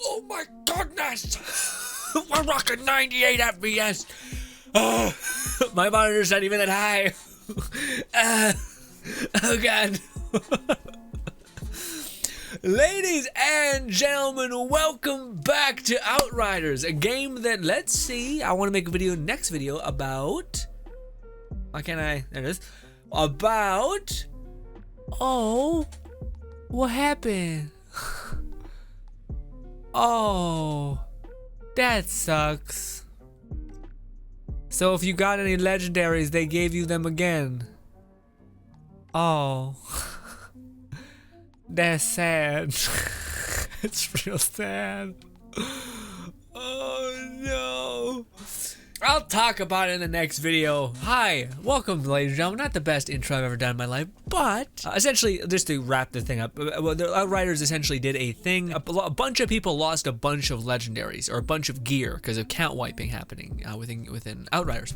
Oh my goodness! We're rocking 98 FPS! My monitor's not even that high. Oh god. Ladies and gentlemen, welcome back to Outriders, a game that, let's see, I want to make a video next video about, why can't I, there it is, about, oh, what happened? Oh, that sucks. So if you got any legendaries, they gave you them again. Oh. That's sad. It's real sad. Oh no. I'll talk about it in the next video. Hi, welcome ladies and gentlemen. Not the best intro I've ever done in my life, but essentially, just to wrap the thing up, the Outriders essentially did a thing. A bunch of people lost a bunch of legendaries, or a bunch of gear, because of count wiping happening within Outriders.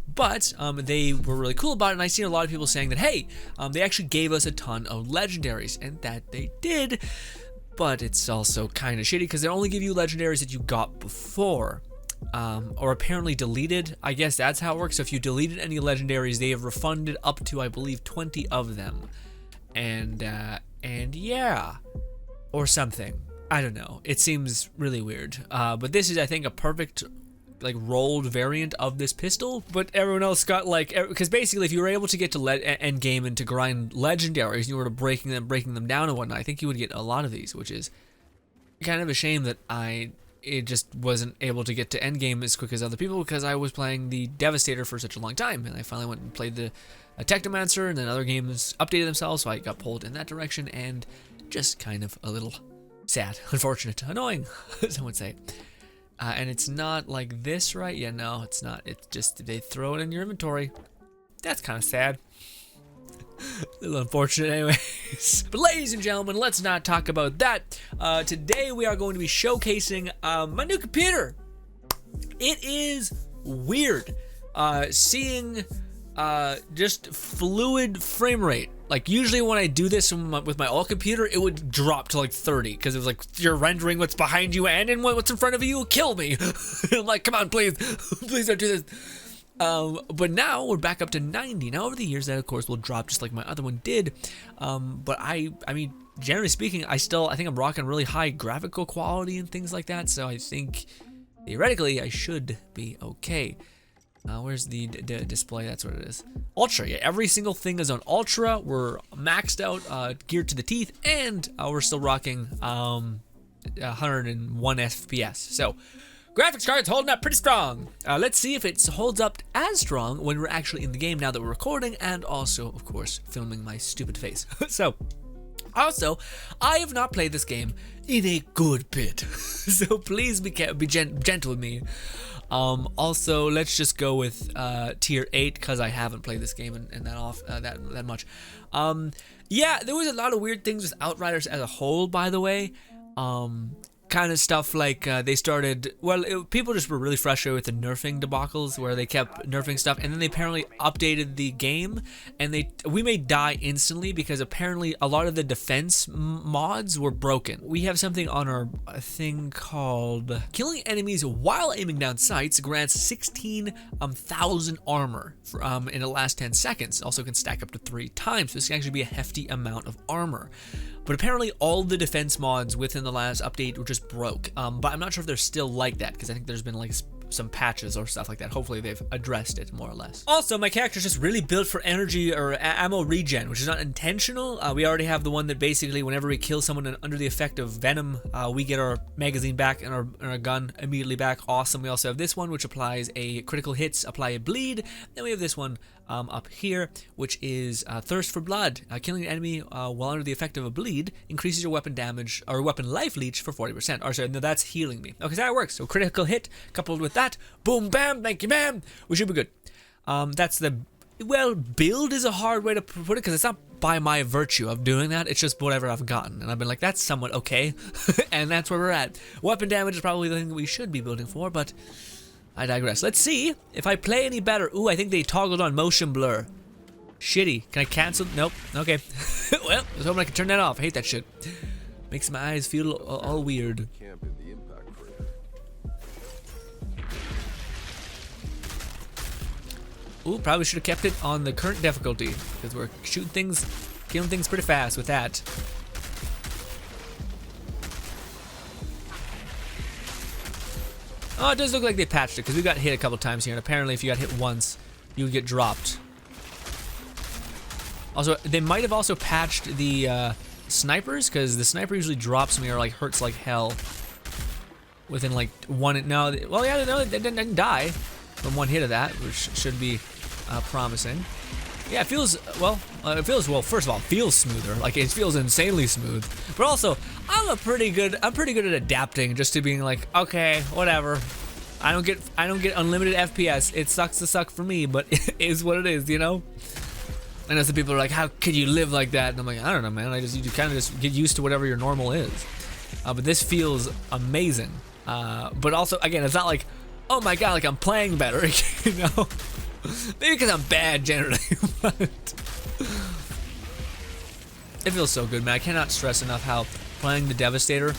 But they were really cool about it, and I seen a lot of people saying that, hey, they actually gave us a ton of legendaries, and that they did, but it's also kind of shitty, because they only give you legendaries that you got before. Or apparently deleted. I guess that's how it works. So if you deleted any legendaries, they have refunded up to, I believe, 20 of them. And yeah, or something. I don't know. It seems really weird. But this is, I think, a perfect, like, rolled variant of this pistol. But everyone else got, like, because basically, if you were able to get to end game and to grind legendaries, and you were to breaking them down and whatnot, I think you would get a lot of these, which is kind of a shame that it just wasn't able to get to endgame as quick as other people, because I was playing the Devastator for such a long time, and I finally went and played the Technomancer, and then other games updated themselves, so I got pulled in that direction, and just kind of a little sad, unfortunate, annoying, some would say. And it's not like this, right? Yeah, no, it's not. It's just they throw it in your inventory. That's kind of sad. A little unfortunate anyways. But ladies and gentlemen, let's not talk about that. Today we are going to be showcasing my new computer. It is weird seeing just fluid frame rate. Like usually when I do this with my old computer, it would drop to like 30 because it was like, you're rendering what's behind you and what's in front of you will kill me. I'm like, come on, please, please don't do this. But now we're back up to 90. Now over the years that of course will drop just like my other one did. But I mean, generally speaking, I think I'm rocking really high graphical quality and things like that. So I think theoretically I should be okay. Where's the display? That's what it is. Ultra, yeah, every single thing is on Ultra. We're maxed out, geared to the teeth, and we're still rocking 101 FPS. So graphics card's holding up pretty strong. Let's see if it holds up as strong when we're actually in the game now that we're recording, and also, of course, filming my stupid face. So, also, I have not played this game in a good bit, so please be gentle with me. Also, let's just go with tier 8 because I haven't played this game and that much. Yeah, there was a lot of weird things with Outriders as a whole, by the way. Kind of stuff like they started, people just were really frustrated with the nerfing debacles where they kept nerfing stuff, and then they apparently updated the game, and we may die instantly because apparently a lot of the defense mods were broken. We have something on our thing called killing enemies while aiming down sights grants 16,000 armor in the last 10 seconds. Also can stack up to 3 times. This can actually be a hefty amount of armor. But apparently all the defense mods within the last update were just broke. But I'm not sure if they're still like that, because I think there's been like some patches or stuff like that. Hopefully they've addressed it more or less. Also, my character's just really built for energy or ammo regen, which is not intentional. We already have the one that basically whenever we kill someone under the effect of venom, we get our magazine back and our gun immediately back. Awesome. We also have this one, which applies a critical hits, apply a bleed. Then we have this one up here, which is thirst for blood. Killing an enemy while under the effect of a bleed increases your weapon damage or weapon life leech for 40%. Or sorry, no, that's healing me. Okay, so that works. So critical hit coupled with that, boom, bam, thank you, ma'am. We should be good. That's the, well, build is a hard way to put it because it's not by my virtue of doing that. It's just whatever I've gotten, and I've been like, that's somewhat okay, and that's where we're at. Weapon damage is probably the thing that we should be building for, but I digress. Let's see if I play any better. Ooh, I think they toggled on motion blur. Shitty. Can I cancel? Nope. Okay. Well, I was hoping I could turn that off. I hate that shit. Makes my eyes feel all weird. Ooh, probably should have kept it on the current difficulty because we're shooting things, killing things pretty fast with that. Oh, it does look like they patched it because we got hit a couple times here, and apparently if you got hit once, you would get dropped. Also, they might have also patched the snipers because the sniper usually drops me or like hurts like hell within like one. No, well, yeah, no, they didn't die from one hit of that, which should be promising. Yeah, it feels well. First of all, it feels smoother. Like it feels insanely smooth. But also, I'm pretty good at adapting, just to being like, okay, whatever. I don't get unlimited FPS. It sucks to suck for me, but it is what it is, you know. And as the people are like, how could you live like that? And I'm like, I don't know, man. You kind of just get used to whatever your normal is. But this feels amazing. But also, again, it's not like, oh my god, like I'm playing better, you know. Maybe because I'm bad generally, but it feels so good, man. I cannot stress enough how playing the Devastator,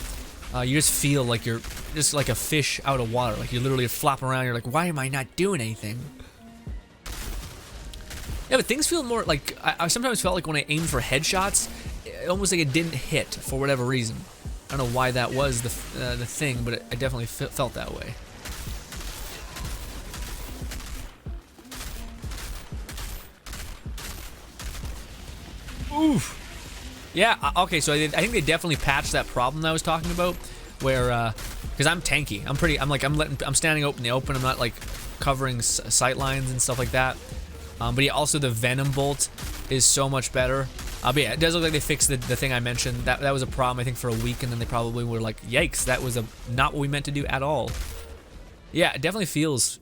you just feel like you're just like a fish out of water. Like you literally flop around. You're like, why am I not doing anything? Yeah, but things feel more like I sometimes felt like when I aimed for headshots, almost like it didn't hit for whatever reason. I don't know why that was the thing, but I definitely felt that way. Oof. Yeah, okay, so I think they definitely patched that problem that I was talking about, where, because I'm tanky. I'm standing out in the open. I'm not, like, covering sight lines and stuff like that. But yeah, also the Venom Bolt is so much better. But yeah, it does look like they fixed the thing I mentioned. That was a problem, I think, for a week, and then they probably were like, yikes, that was not what we meant to do at all. Yeah, it definitely feels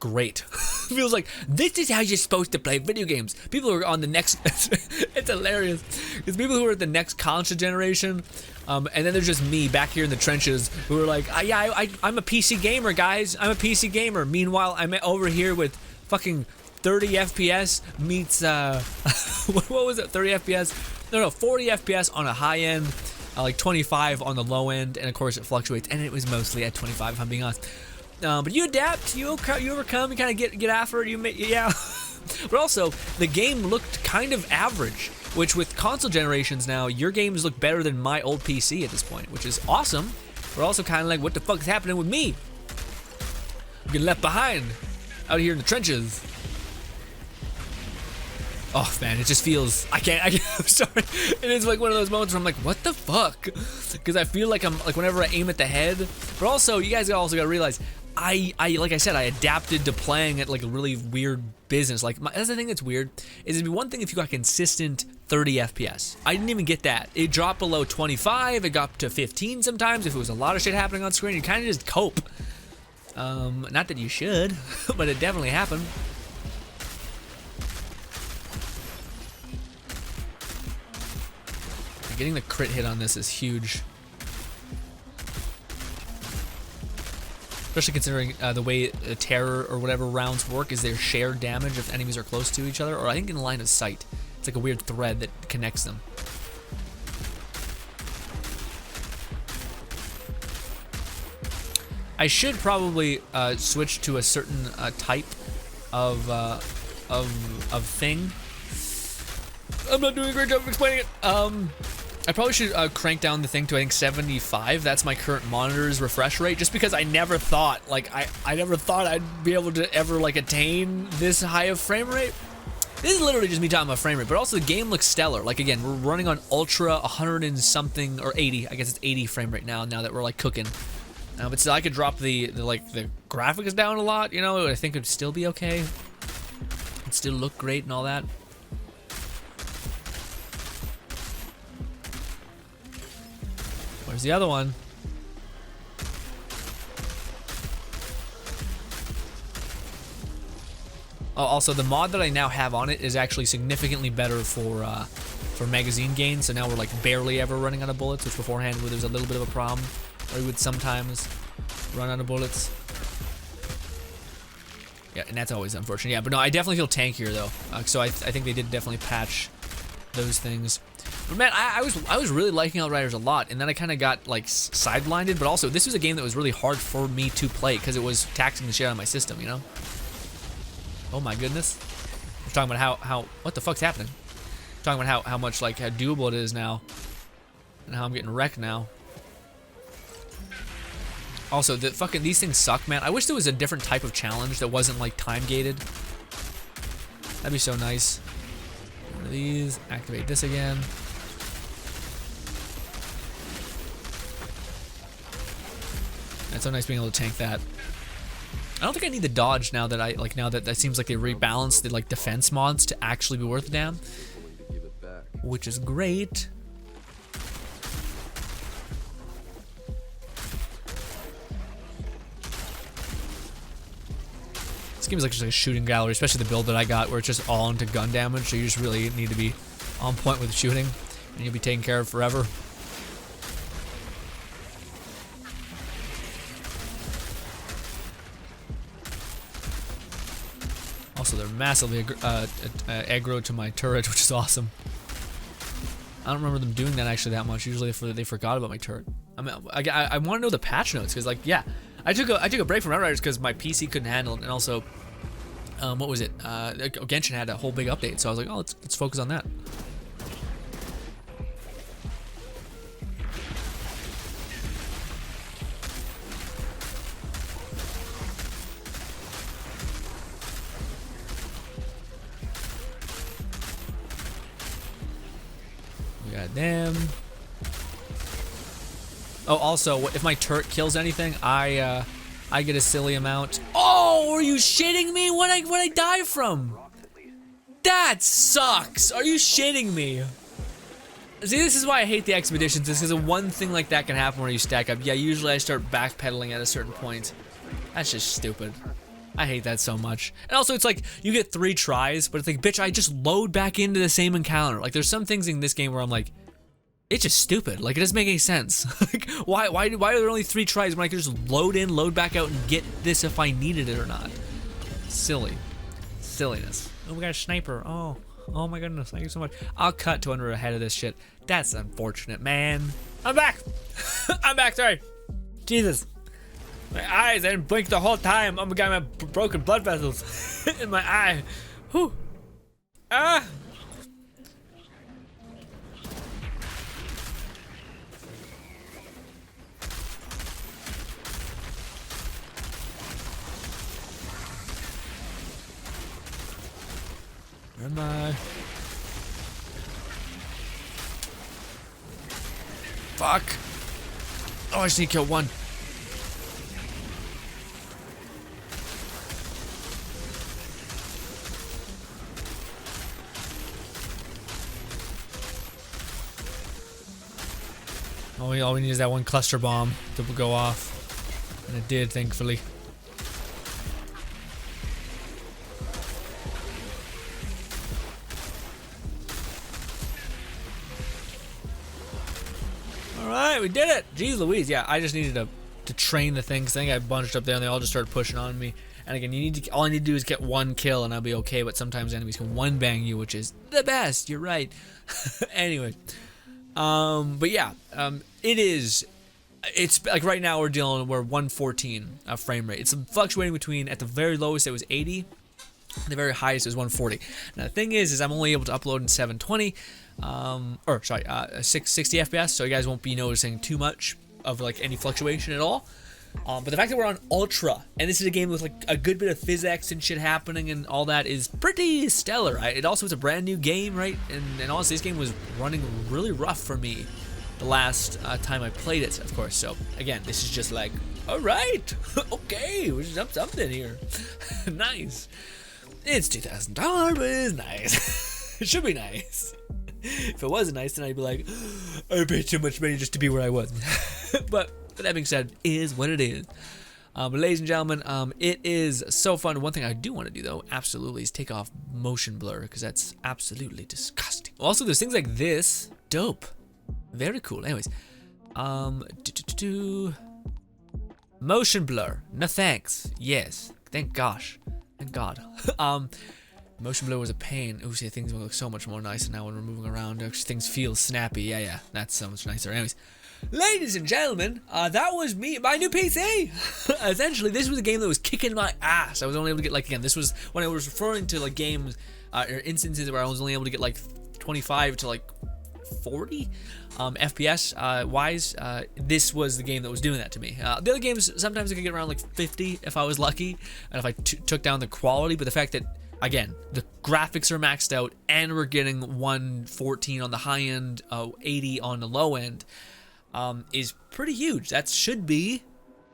great. Feels like this is how you're supposed to play video games. People who are on the next it's hilarious because people who are at the next console generation, and then there's just me back here in the trenches who are like, yeah, I'm a PC gamer, guys. I'm a PC gamer. Meanwhile, I'm over here with fucking 30 FPS meets what was it? 30 FPS? No, 40 FPS on a high end, like 25 on the low end, and of course it fluctuates, and it was mostly at 25 if I'm being honest. But you adapt, you overcome, you kind of get after it. Yeah. But also, the game looked kind of average, which with console generations now, your games look better than my old PC at this point, which is awesome. But also kind of like, what the fuck is happening with me? I'm getting left behind out here in the trenches. Oh man, it just feels, I can't, I'm sorry. It is like one of those moments where I'm like, what the fuck? Because I feel like I'm, like whenever I aim at the head, but also, you guys also gotta realize, like I said, I adapted to playing at like a really weird business. Like, that's the thing that's weird, is it'd be one thing if you got consistent 30 FPS. I didn't even get that. It dropped below 25, it got up to 15 sometimes. If it was a lot of shit happening on screen, you kind of just cope. Not that you should, but it definitely happened. Getting the crit hit on this is huge. Especially considering the way terror or whatever rounds work is their shared damage if enemies are close to each other, or I think in line of sight. It's like a weird thread that connects them. I should probably switch to a certain type of thing. I'm not doing a great job of explaining it. I probably should crank down the thing to, I think, 75. That's my current monitor's refresh rate, just because I never thought, like, I never thought I'd be able to ever, like, attain this high of frame rate. This is literally just me talking about frame rate, but also the game looks stellar. Like, again, we're running on ultra 100 and something, or 80. I guess it's 80 frame rate now that we're, like, cooking. But still, I could drop the graphics down a lot, you know, I think it'd still be okay. It'd still look great and all that. Where's the other one? Oh, also the mod that I now have on it is actually significantly better for magazine gain. So now we're like barely ever running out of bullets, which beforehand there was a little bit of a problem, or we would sometimes run out of bullets. Yeah, and that's always unfortunate. Yeah, but no, I definitely feel tankier though. So I think they did definitely patch those things. But man, I was really liking Outriders a lot, and then I kind of got like sidelined. But also, this was a game that was really hard for me to play because it was taxing the shit out of my system, you know. Oh my goodness. We're talking about how what the fuck's happening? We're talking about how much like how doable it is now. And how I'm getting wrecked now. Also, these things suck, man. I wish there was a different type of challenge that wasn't like time gated. That'd be so nice. One of these, activate this again. It's so nice being able to tank that. I don't think I need the dodge now that now that seems like they rebalanced the like defense mods to actually be worth a damn. Which is great. This game is like just like a shooting gallery, especially the build that I got where it's just all into gun damage, so you just really need to be on point with shooting and you'll be taken care of forever. Also, they're massively aggro to my turret, which is awesome. I don't remember them doing that actually that much. Usually they forgot about my turret. I mean, I want to know the patch notes because, like, yeah, I took a break from Outriders because my PC couldn't handle it, and also, what was it? Genshin had a whole big update, so I was like, oh, let's focus on that. We got them. Oh, also, if my turret kills anything, I get a silly amount. Oh, are you shitting me? What I die from? That sucks. Are you shitting me? See, this is why I hate the expeditions. Is because one thing like that can happen where you stack up. Yeah, usually I start backpedaling at a certain point. That's just stupid. I hate that so much. And also, it's like you get 3 tries, but it's like, bitch, I just load back into the same encounter. Like, there's some things in this game where I'm like, it's just stupid. Like, it doesn't make any sense. Like, why are there only 3 tries when I could just load in, load back out, and get this if I needed it or not? Silly. Silliness. Oh, we got a sniper. Oh my goodness. Thank you so much. I'll cut to under ahead of this shit. That's unfortunate, man. I'm back. I'm back. Sorry. Jesus. My eyes, I didn't blink the whole time. I'm a guy with broken blood vessels in my eye. Whew. Ah. Where am I? Fuck. Oh, I just need to kill one. All we need is that one cluster bomb to go off. And it did, thankfully. Alright, we did it! Jeez Louise, yeah, I just needed to train the things. I think I bunched up there and they all just started pushing on me. And again, all I need to do is get 1 kill and I'll be okay, but sometimes enemies can 1-bang you, which is the best, you're right. Anyway. But yeah, it's like right now we're 114 frame rate. It's fluctuating between, at the very lowest it was 80, the very highest is 140. Now the thing is I'm only able to upload in 720, 660 FPS, so you guys won't be noticing too much of like any fluctuation at all. But the fact that we're on Ultra, and this is a game with like a good bit of physics and shit happening and all that is pretty stellar. It also is a brand new game, right? And honestly, this game was running really rough for me the last time I played it, of course. So again, this is just like, all right, okay, we're just up something here. Nice. It's $2,000, but it's nice. It should be nice. If it wasn't nice, then I'd be like, I paid too much money just to be where I was. But that being said, is what it is. But ladies and gentlemen, it is so fun. One thing I do want to do though, absolutely, is take off motion blur, because that's absolutely disgusting. Also, there's things like this. Dope. Very cool. Anyways, motion blur. No thanks. Yes. Thank gosh. Thank God. Motion blur was a pain. Ooh, see, things look so much more nicer now when we're moving around. Actually, things feel snappy. Yeah, that's so much nicer. Anyways, ladies and gentlemen, that was my new PC. Essentially, this was a game that was kicking my ass. I was only able to get, like, again, this was when I was referring to, like, games or instances where I was only able to get, like, 25 to, like, 40 FPS wise. This was the game that was doing that to me. The other games, sometimes I could get around like 50 if I was lucky, and if I took down the quality. But the fact that, again, the graphics are maxed out and we're getting 114 on the high end, 80 on the low end, is pretty huge. That should be,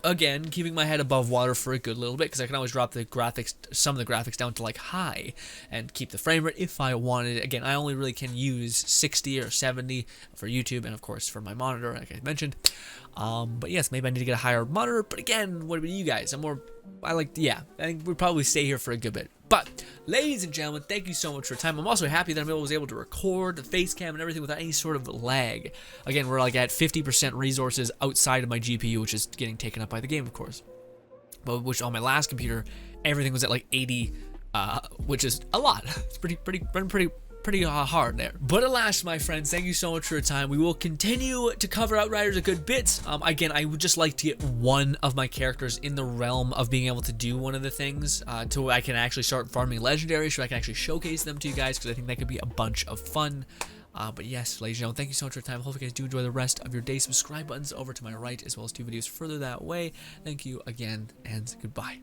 again, keeping my head above water for a good little bit, because I can always drop the graphics, some of the graphics down to like high and keep the frame rate if I wanted it. Again, I only really can use 60 or 70 for YouTube and of course for my monitor, like I mentioned. But yes, maybe I need to get a higher monitor, but again, what about you guys? I think we'll probably stay here for a good bit. But, ladies and gentlemen, thank you so much for your time. I'm also happy that I was able to record the face cam and everything without any sort of lag. Again, we're like at 50% resources outside of my GPU, which is getting taken up by the game, of course. But which on my last computer, everything was at like 80, which is a lot. It's pretty hard there. But alas, my friends, thank you so much for your time. We will continue to cover Outriders a good bit. Again, I would just like to get one of my characters in the realm of being able to do one of the things to where I can actually start farming legendaries, so I can actually showcase them to you guys, because I think that could be a bunch of fun. But yes, ladies and gentlemen, thank you so much for your time. Hope you guys do enjoy the rest of your day. Subscribe buttons over to my right, as well as 2 videos further that way. Thank you again, and goodbye.